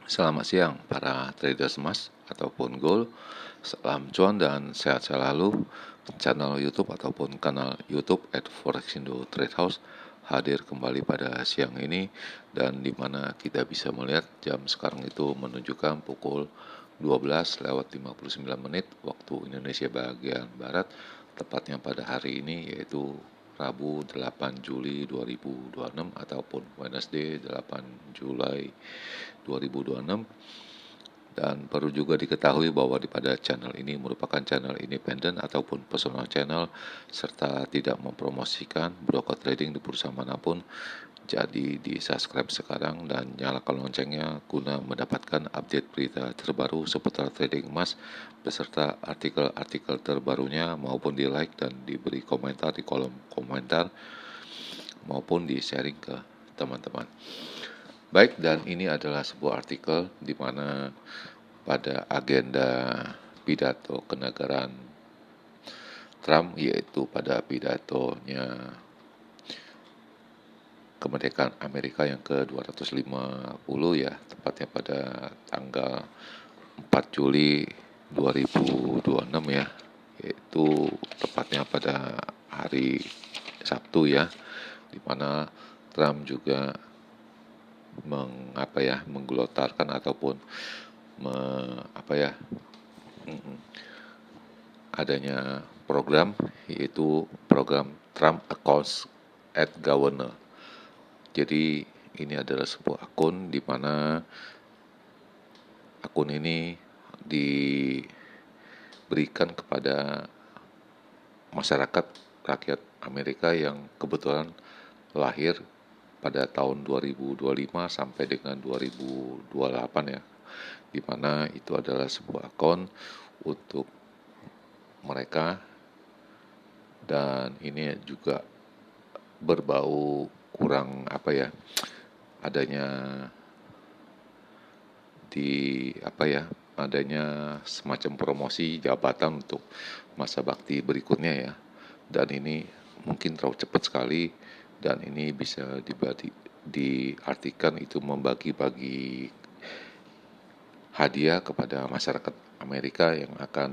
Selamat siang para traders emas ataupun gold. Salam cuan dan sehat selalu. Channel YouTube ataupun kanal YouTube @forexindo Trade House hadir kembali pada siang ini, dan di mana kita bisa melihat jam sekarang itu menunjukkan pukul 12:59 waktu Indonesia bagian barat, tepatnya pada hari ini yaitu Rabu 8 Juli 2026 ataupun Wednesday 8 Juli 2026. Dan perlu juga diketahui bahwa pada channel ini merupakan channel independen ataupun personal channel, serta tidak mempromosikan broker trading di bursa manapun. Jadi di subscribe sekarang dan nyalakan loncengnya guna mendapatkan update berita terbaru seputar trading emas beserta artikel-artikel terbarunya, maupun di like dan diberi komentar di kolom komentar maupun di sharing ke teman-teman. Baik, dan ini adalah sebuah artikel di mana pada agenda pidato kenegaraan Trump, yaitu pada pidatonya kemerdekaan Amerika yang ke-250 ya, tepatnya pada tanggal 4 Juli 2026 ya, yaitu tepatnya pada hari Sabtu ya, di mana Trump juga menggelontorkan ataupun adanya program, yaitu program Trump Accounts at Governor. Jadi ini adalah sebuah akun di mana akun ini diberikan kepada masyarakat rakyat Amerika yang kebetulan lahir pada tahun 2025 sampai dengan 2028 ya, di mana itu adalah sebuah akun untuk mereka, dan ini juga berbau kurang adanya semacam promosi jabatan untuk masa bakti berikutnya ya, dan ini mungkin terlalu cepat sekali, dan ini bisa diartikan itu membagi-bagi hadiah kepada masyarakat Amerika yang akan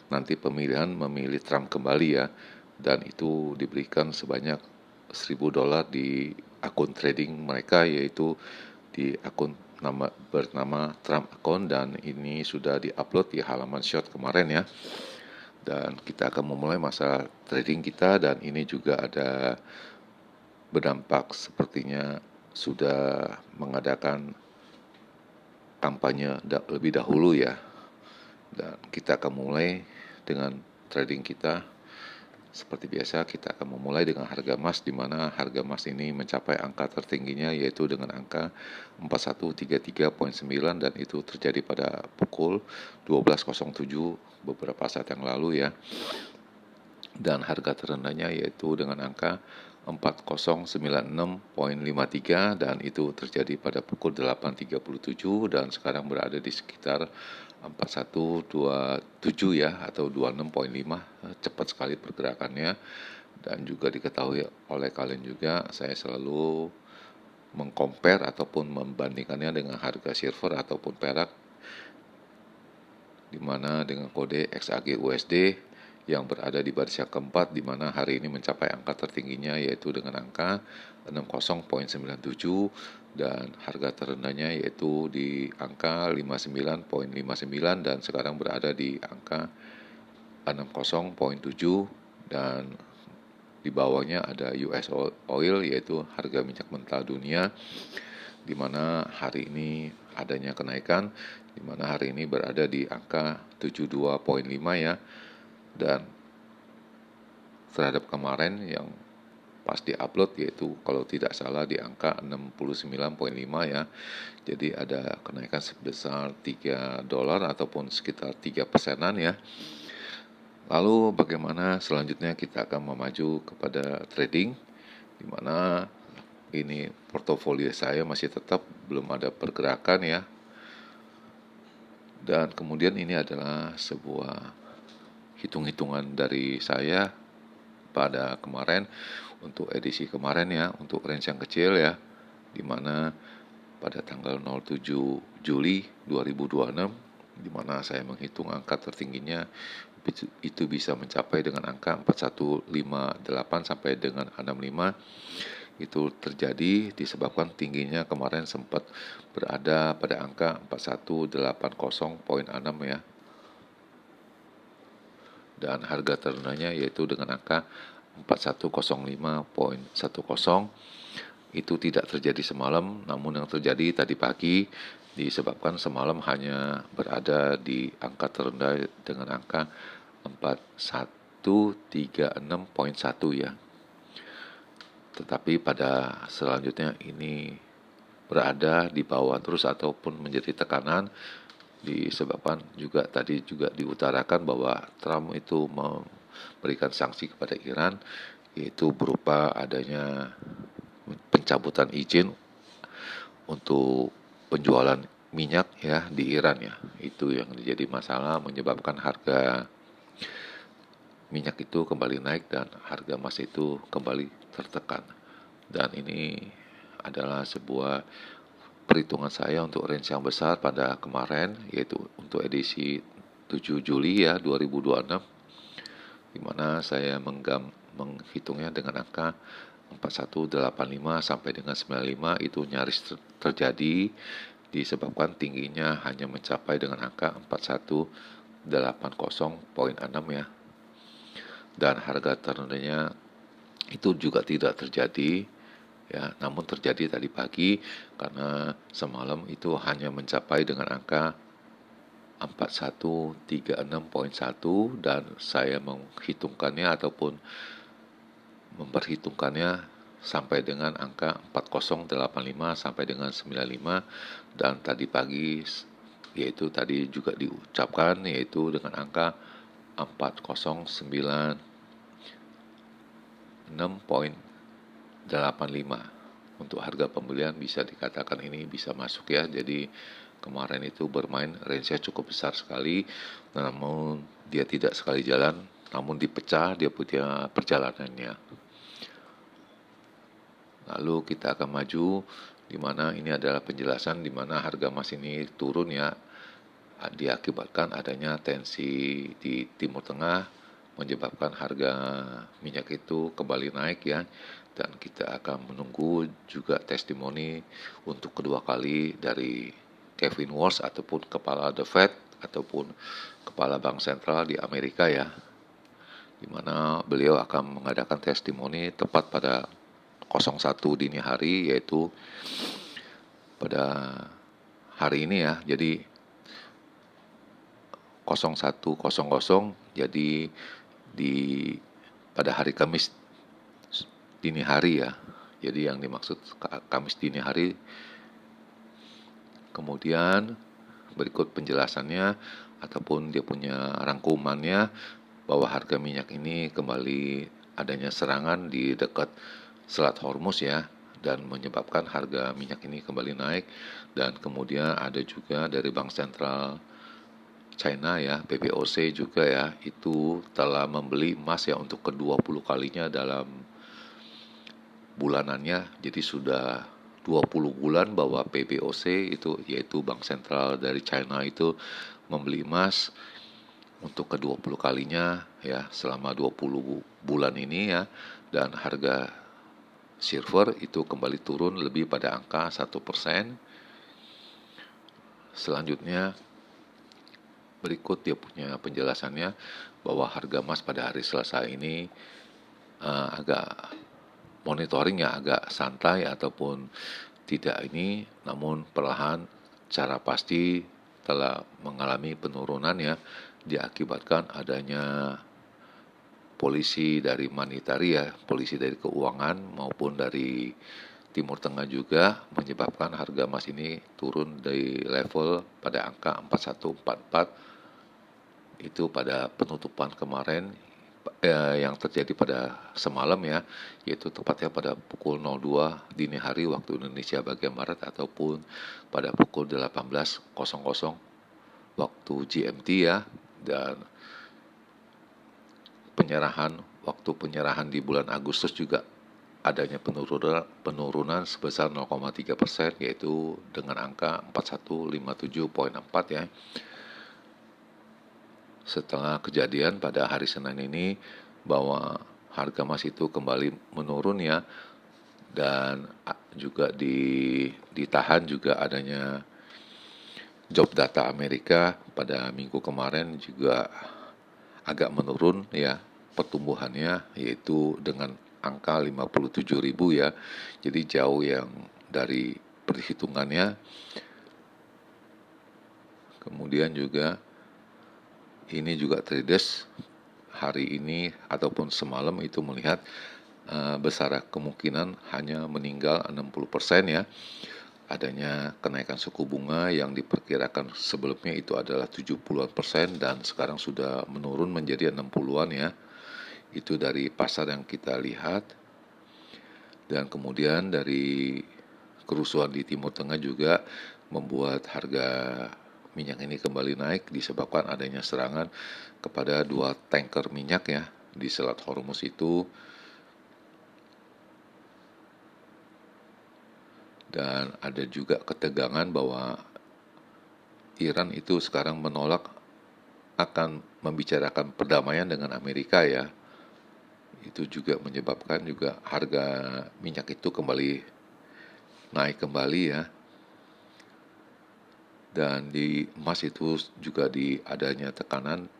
nanti pemilihan memilih Trump kembali ya, dan itu diberikan sebanyak $1.000 di akun trading mereka, yaitu di akun bernama Trump Account, dan ini sudah diupload di halaman short kemarin ya. Dan kita akan memulai masa trading kita, dan ini juga ada berdampak sepertinya sudah mengadakan kampanye lebih dahulu ya. Dan kita akan mulai dengan trading kita. Seperti biasa, kita akan memulai dengan harga emas, di mana harga emas ini mencapai angka tertingginya yaitu dengan angka 4133.9, dan itu terjadi pada pukul 12.07 beberapa saat yang lalu ya. Dan harga terendahnya yaitu dengan angka 4096.53, dan itu terjadi pada pukul 8.37, dan sekarang berada di sekitar 4127 ya, atau 26.5. Cepat sekali pergerakannya. Dan juga diketahui oleh kalian juga, saya selalu mengcompare ataupun membandingkannya dengan harga silver ataupun perak, di mana dengan kode XAG USD yang berada di baris yang keempat, di mana hari ini mencapai angka tertingginya yaitu dengan angka 60.97, dan harga terendahnya yaitu di angka 59.59, dan sekarang berada di angka 60.7, dan di bawahnya ada US oil yaitu harga minyak mentah dunia, di mana hari ini adanya kenaikan, di mana hari ini berada di angka 72.5 ya, dan terhadap kemarin yang pas di-upload yaitu kalau tidak salah di angka 69.5 ya. Jadi ada kenaikan sebesar $3 ataupun sekitar 3%-an ya. Lalu bagaimana selanjutnya, kita akan memaju kepada trading, di mana ini portofolio saya masih tetap belum ada pergerakan ya. Dan kemudian ini adalah sebuah hitung-hitungan dari saya pada kemarin untuk edisi kemarin ya, untuk range yang kecil ya, di mana pada tanggal 07 Juli 2026, di mana saya menghitung angka tertingginya itu bisa mencapai dengan angka 4158 sampai dengan 65. Itu terjadi disebabkan tingginya kemarin sempat berada pada angka 4180.6 ya. Dan harga terendahnya yaitu dengan angka 4105.10. Itu tidak terjadi semalam, namun yang terjadi tadi pagi disebabkan semalam hanya berada di angka terendah dengan angka 4136.1 ya. Tetapi pada selanjutnya ini berada di bawah terus ataupun menjadi tekanan disebabkan juga tadi juga diutarakan bahwa Trump itu memberikan sanksi kepada Iran, yaitu berupa adanya pencabutan izin untuk penjualan minyak ya di Iran ya. Itu yang menjadi masalah, menyebabkan harga minyak itu kembali naik dan harga emas itu kembali tertekan. Dan ini adalah sebuah perhitungan saya untuk range yang besar pada kemarin, yaitu untuk edisi 7 Juli ya 2026, di mana saya menghitungnya dengan angka 4185 sampai dengan 95. Itu nyaris terjadi disebabkan tingginya hanya mencapai dengan angka 4180.6 ya. Dan harga terendahnya itu juga tidak terjadi ya, namun terjadi tadi pagi karena semalam itu hanya mencapai dengan angka 4136.1 dan saya menghitungkannya ataupun memperhitungkannya sampai dengan angka 4085 sampai dengan 95, dan tadi pagi yaitu tadi juga diucapkan yaitu dengan angka 4096.85. Untuk harga pembelian bisa dikatakan ini bisa masuk ya. Jadi kemarin itu bermain range-nya cukup besar sekali, namun dia tidak sekali jalan, namun dipecah dia punya perjalanannya. Lalu kita akan maju, di mana ini adalah penjelasan di mana harga emas ini turun ya, diakibatkan adanya tensi di Timur Tengah menyebabkan harga minyak itu kembali naik ya. Dan kita akan menunggu juga testimoni untuk kedua kali dari Kevin Walsh ataupun kepala The Fed ataupun kepala Bank Sentral di Amerika ya, di mana beliau akan mengadakan testimoni tepat pada 01 dini hari, yaitu pada hari ini ya. Jadi 01.00, jadi pada hari Kamis dini hari ya. Jadi yang dimaksud Kamis dini hari. Kemudian berikut penjelasannya ataupun dia punya rangkumannya bahwa harga minyak ini kembali adanya serangan di dekat Selat Hormuz ya, dan menyebabkan harga minyak ini kembali naik. Dan kemudian ada juga dari Bank Sentral China ya, PBOC juga ya, itu telah membeli emas ya untuk ke-20 kalinya dalam bulanannya. Jadi sudah 20 bulan bahwa PBOC itu yaitu Bank Sentral dari China itu membeli emas untuk ke-20 kalinya ya selama 20 bulan ini ya. Dan harga silver itu kembali turun lebih pada angka 1%. Selanjutnya berikut dia punya penjelasannya bahwa harga emas pada hari Selasa ini agak monitoringnya agak santai ataupun tidak ini, namun perlahan secara pasti telah mengalami penurunan ya, diakibatkan adanya polisi dari monetary ya, polisi dari keuangan maupun dari Timur Tengah juga menyebabkan harga emas ini turun dari level pada angka 4144 itu pada penutupan kemarin yang terjadi pada semalam ya, yaitu tepatnya pada pukul 02 dini hari waktu Indonesia bagian Barat ataupun pada pukul 18.00 waktu GMT ya. Dan waktu penyerahan di bulan Agustus juga adanya penurunan sebesar 0,3%, yaitu dengan angka 4157,4 ya. Setelah kejadian pada hari Senin ini bahwa harga emas itu kembali menurun ya, dan juga ditahan juga adanya job data Amerika pada minggu kemarin juga agak menurun ya pertumbuhannya, yaitu dengan angka 57.000 ya. Jadi jauh yang dari perhitungannya. Kemudian juga ini juga traders hari ini ataupun semalam itu melihat besar kemungkinan hanya meninggal 60% ya. Adanya kenaikan suku bunga yang diperkirakan sebelumnya itu adalah 70-an% dan sekarang sudah menurun menjadi 60-an ya. Itu dari pasar yang kita lihat. Dan kemudian dari kerusuhan di Timur Tengah juga membuat harga minyak ini kembali naik disebabkan adanya serangan kepada 2 tanker minyak ya di Selat Hormuz itu. Dan ada juga ketegangan bahwa Iran itu sekarang menolak akan membicarakan perdamaian dengan Amerika ya. Itu juga menyebabkan juga harga minyak itu kembali naik kembali ya. Dan di emas itu juga adanya tekanan,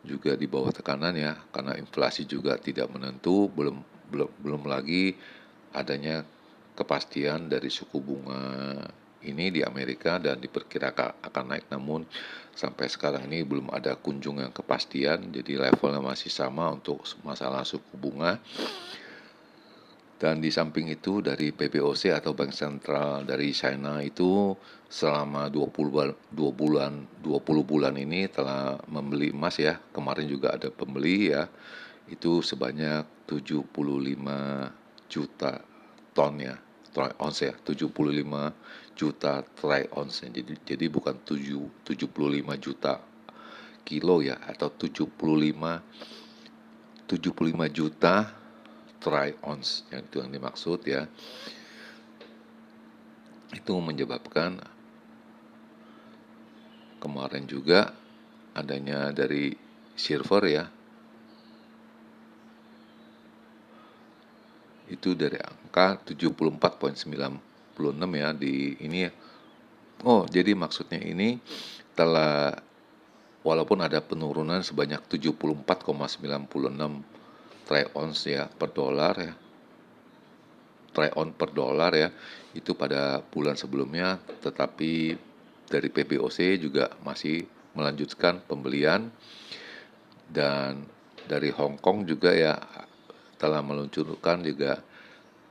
juga di bawah tekanan ya, karena inflasi juga tidak menentu, belum lagi adanya kepastian dari suku bunga ini di Amerika dan diperkirakan akan naik, namun sampai sekarang ini belum ada kunjungan kepastian, jadi levelnya masih sama untuk masalah suku bunga. Dan di samping itu dari PBOC atau Bank Sentral dari China itu selama 20 bulan ini telah membeli emas ya. Kemarin juga ada pembeli ya. Itu sebanyak 75 juta ton ya. Troy ounce ya, 75 juta troy ounce. Jadi bukan 75 juta kilo ya, atau 75 juta troy ounce, yang itu yang dimaksud ya. Itu menyebabkan kemarin juga adanya dari silver ya, itu dari angka 74,96 ya di ini ya. Oh, jadi maksudnya ini telah, walaupun ada penurunan sebanyak 74,96 troy ounce ya per dolar ya, troy ounce per dolar ya, itu pada bulan sebelumnya, tetapi dari PBOC juga masih melanjutkan pembelian. Dan dari Hong Kong juga ya telah meluncurkan juga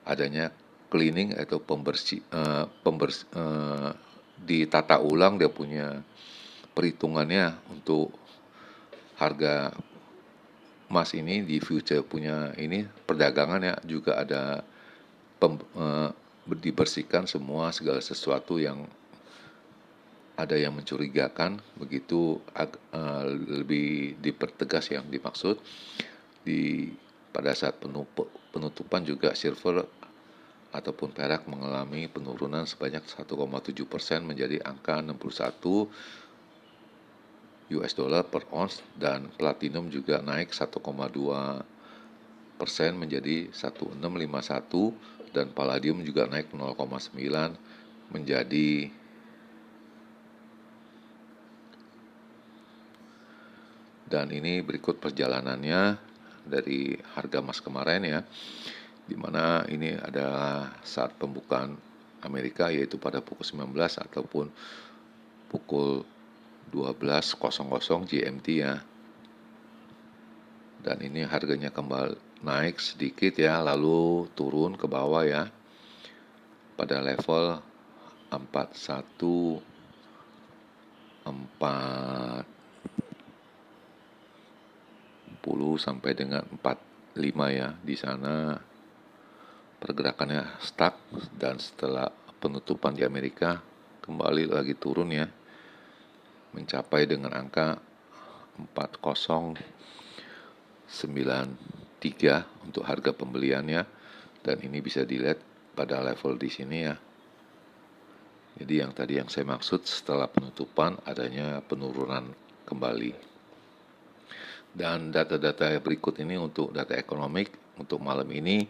adanya cleaning atau ditata ulang dia punya perhitungannya untuk harga emas ini di future punya ini perdagangan ya, juga ada dibersihkan semua segala sesuatu yang ada yang mencurigakan, begitu lebih dipertegas yang dimaksud. Pada saat penutupan juga silver ataupun perak mengalami penurunan sebanyak 1,7% menjadi angka 61 US dollar per ounce, dan platinum juga naik 1,2% menjadi 1651, dan palladium juga naik 0,9 menjadi dan ini berikut perjalanannya dari harga emas kemarin ya, dimana ini adalah saat pembukaan Amerika yaitu pada pukul 19 ataupun pukul 12.00 GMT ya. Dan ini harganya kembali naik sedikit ya, lalu turun ke bawah ya pada level 41.4 sampai dengan 45 ya. Di sana pergerakannya stuck, dan setelah penutupan di Amerika kembali lagi turun ya, mencapai dengan angka 4090 3 untuk harga pembeliannya, dan ini bisa dilihat pada level di sini ya. Jadi yang tadi yang saya maksud setelah penutupan adanya penurunan kembali. Dan data-data berikut ini untuk data ekonomik untuk malam ini,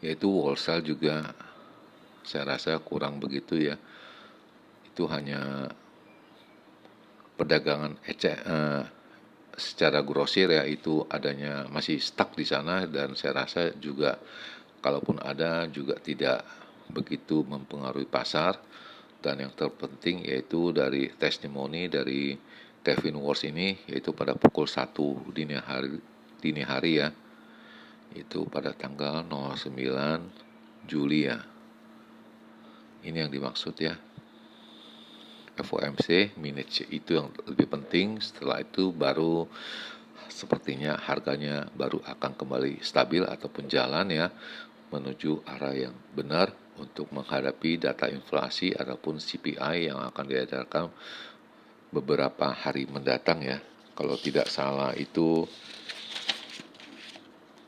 yaitu wholesale juga saya rasa kurang begitu ya. Itu hanya perdagangan secara grosir ya, itu adanya masih stuck di sana, dan saya rasa juga kalaupun ada juga tidak begitu mempengaruhi pasar. Dan yang terpenting yaitu dari testimoni dari Kevin Walsh ini, yaitu pada pukul 1 dini hari ya, itu pada tanggal 09 Juli ya. Ini yang dimaksud ya, FOMC minutes itu yang lebih penting. Setelah itu baru sepertinya harganya baru akan kembali stabil ataupun jalan ya, menuju arah yang benar untuk menghadapi data inflasi ataupun CPI yang akan diedarkan beberapa hari mendatang ya. Kalau tidak salah itu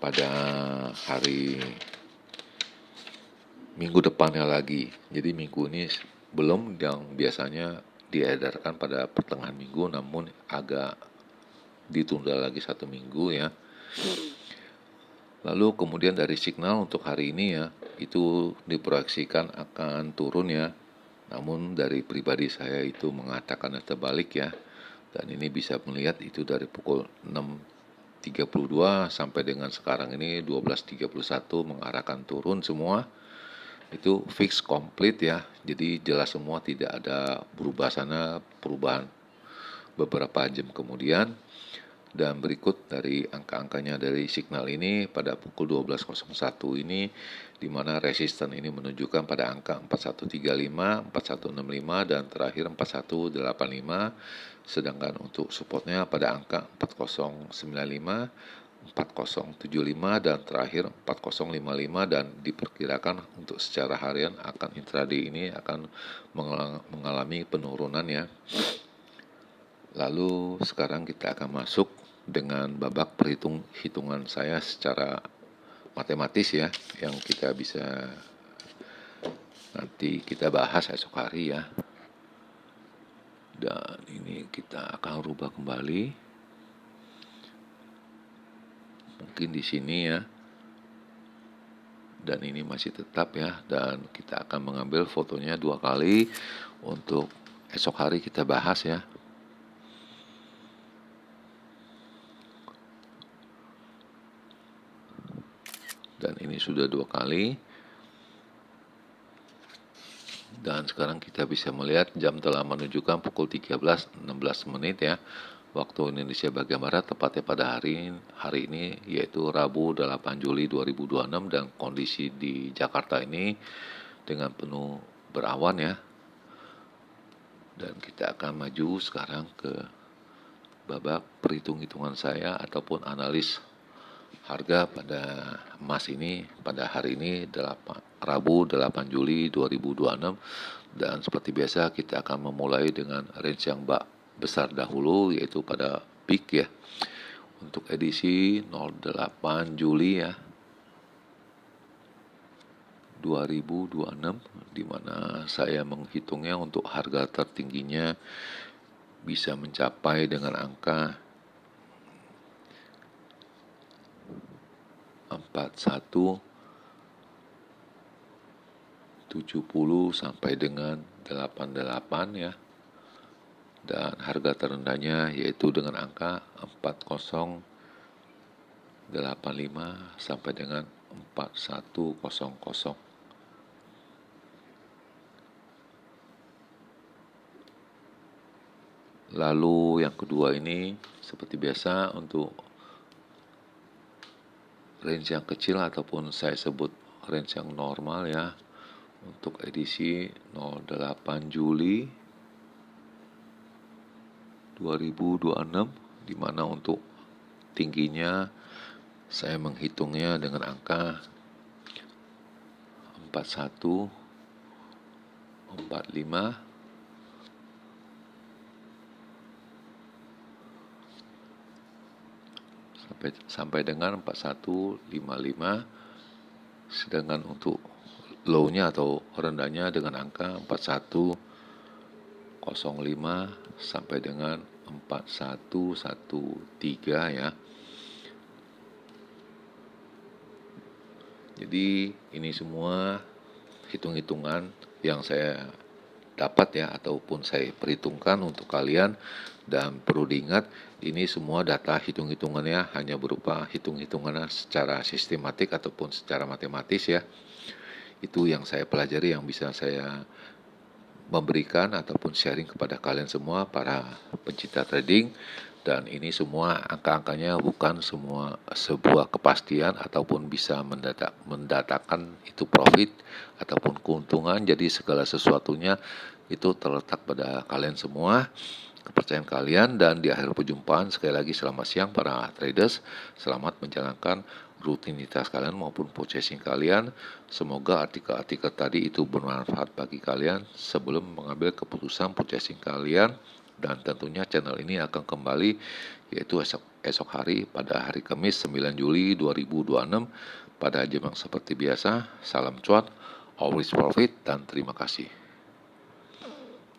pada hari minggu depannya lagi. Jadi minggu ini belum, yang biasanya diedarkan pada pertengahan minggu, namun agak ditunda lagi 1 minggu ya. Lalu kemudian dari signal untuk hari ini ya, itu diproyeksikan akan turun ya. Namun dari pribadi saya itu mengatakan terbalik ya. Dan ini bisa melihat itu dari pukul 6.32 sampai dengan sekarang ini 12.31 mengarahkan turun semua. Itu fix komplit ya. Jadi jelas semua, tidak ada berubah sana, perubahan beberapa jam kemudian. Dan berikut dari angka-angkanya dari signal ini pada pukul 12.01 ini, di mana resisten ini menunjukkan pada angka 4135, 4165, dan terakhir 4185. Sedangkan untuk supportnya pada angka 4095, 4075, dan terakhir 4055, dan diperkirakan untuk secara harian akan intraday ini akan mengalami penurunan ya. Lalu sekarang kita akan masuk dengan babak hitungan saya secara matematis ya, yang kita bisa nanti kita bahas esok hari ya. Dan ini kita akan rubah kembali. Mungkin di sini ya. Dan ini masih tetap ya, dan kita akan mengambil fotonya 2 kali untuk esok hari kita bahas ya. Dan ini sudah 2 kali. Dan sekarang kita bisa melihat jam telah menunjukkan pukul 13.16 menit ya, waktu Indonesia bagian Barat, tepatnya pada hari ini yaitu Rabu 8 Juli 2026, dan kondisi di Jakarta ini dengan penuh berawan ya. Dan kita akan maju sekarang ke babak perhitungan saya ataupun analis harga pada emas ini pada hari ini Rabu 8 Juli 2026. Dan seperti biasa kita akan memulai dengan range yang besar dahulu, yaitu pada peak ya, untuk edisi 08 Juli ya 2026, di mana saya menghitungnya untuk harga tertingginya bisa mencapai dengan angka 4170 sampai dengan 88 ya. Dan harga terendahnya yaitu dengan angka 4085 sampai dengan 4100. Lalu yang kedua ini seperti biasa untuk range yang kecil ataupun saya sebut range yang normal ya, untuk edisi 08 Juli 2026, di mana untuk tingginya saya menghitungnya dengan angka 4145 4145 sampai dengan 4155, sedangkan untuk low-nya atau rendahnya dengan angka 4105 sampai dengan 4113 ya. Jadi ini semua hitung-hitungan yang saya dapat ya, ataupun saya perhitungkan untuk kalian, dan perlu diingat ini semua data hitung-hitungannya hanya berupa hitung-hitungannya secara sistematik ataupun secara matematis ya. Itu yang saya pelajari, yang bisa saya memberikan ataupun sharing kepada kalian semua para pencinta trading. Dan ini semua angka-angkanya bukan semua sebuah kepastian ataupun bisa mendatangkan itu profit ataupun keuntungan. Jadi segala sesuatunya itu terletak pada kalian semua, kepercayaan kalian. Dan di akhir perjumpaan, sekali lagi selamat siang para traders, selamat menjalankan rutinitas kalian maupun purchasing kalian. Semoga artikel-artikel tadi itu bermanfaat bagi kalian sebelum mengambil keputusan purchasing kalian. Dan tentunya channel ini akan kembali yaitu esok hari pada hari Kamis 9 Juli 2026 pada jam yang seperti biasa. Salam cuan, always profit, dan terima kasih.